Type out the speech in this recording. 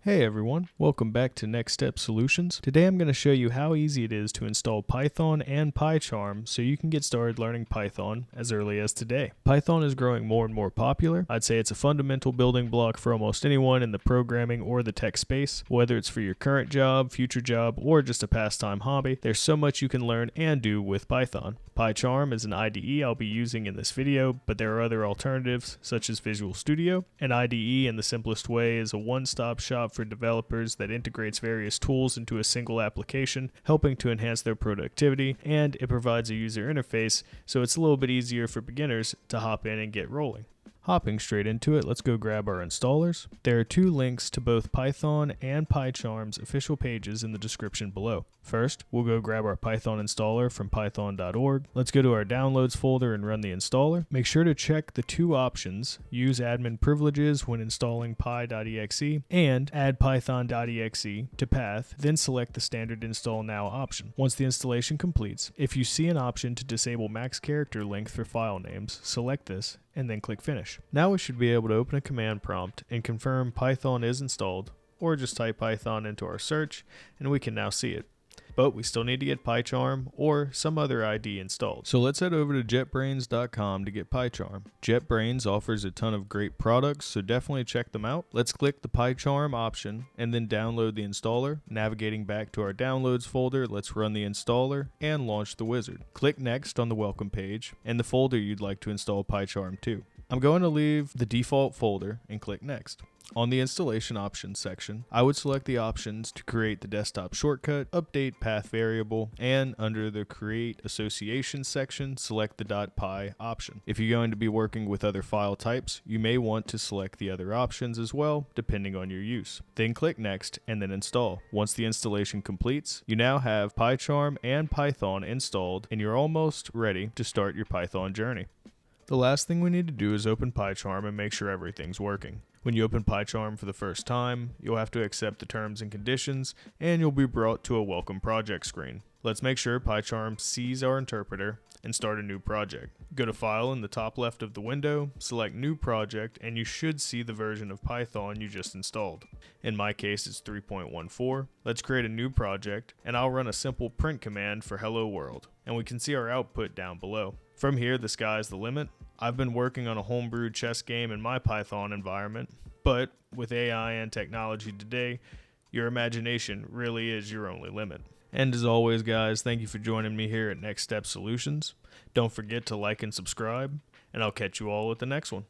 Hey everyone, welcome back to Next Step Solutions. Today I'm going to show you how easy it is to install Python and PyCharm so you can get started learning Python as early as today. Python is growing more and more popular. I'd say it's a fundamental building block for almost anyone in the programming or the tech space. Whether it's for your current job, future job, or just a pastime hobby, there's so much you can learn and do with Python. PyCharm is an IDE I'll be using in this video, but there are other alternatives such as Visual Studio. An IDE in the simplest way is a one-stop shop for developers that integrates various tools into a single application, helping to enhance their productivity, and it provides a user interface so it's a little bit easier for beginners to hop in and get rolling. Hopping straight into it, let's go grab our installers. There are two links to both Python and PyCharm's official pages in the description below. First, we'll go grab our Python installer from python.org. Let's go to our downloads folder and run the installer. Make sure to check the two options, use admin privileges when installing py.exe and add python.exe to path, then select the standard install now option. Once the installation completes, if you see an option to disable max character length for file names, select this and then click finish. Now we should be able to open a command prompt and confirm Python is installed, or just type Python into our search and we can now see it. But we still need to get PyCharm or some other IDE installed. So let's head over to jetbrains.com to get PyCharm. JetBrains offers a ton of great products, so definitely check them out. Let's click the PyCharm option and then download the installer. Navigating back to our downloads folder, let's run the installer and launch the wizard. Click next on the welcome page and the folder you'd like to install PyCharm to. I'm going to leave the default folder and click next. On the installation options section, I would select the options to create the desktop shortcut, update path variable, and under the create association section, select the .py option. If you're going to be working with other file types, you may want to select the other options as well, depending on your use. Then click next and then install. Once the installation completes, you now have PyCharm and Python installed and you're almost ready to start your Python journey. The last thing we need to do is open PyCharm and make sure everything's working. When you open PyCharm for the first time, you'll have to accept the terms and conditions, and you'll be brought to a welcome project screen. Let's make sure PyCharm sees our interpreter and start a new project. Go to File in the top left of the window, select New Project, and you should see the version of Python you just installed. In my case, it's 3.14. Let's create a new project, and I'll run a simple print command for Hello World, and we can see our output down below. From here, the sky's the limit. I've been working on a homebrewed chess game in my Python environment, but with AI and technology today, your imagination really is your only limit. And as always, guys, thank you for joining me here at Next Step Solutions. Don't forget to like and subscribe, and I'll catch you all at the next one.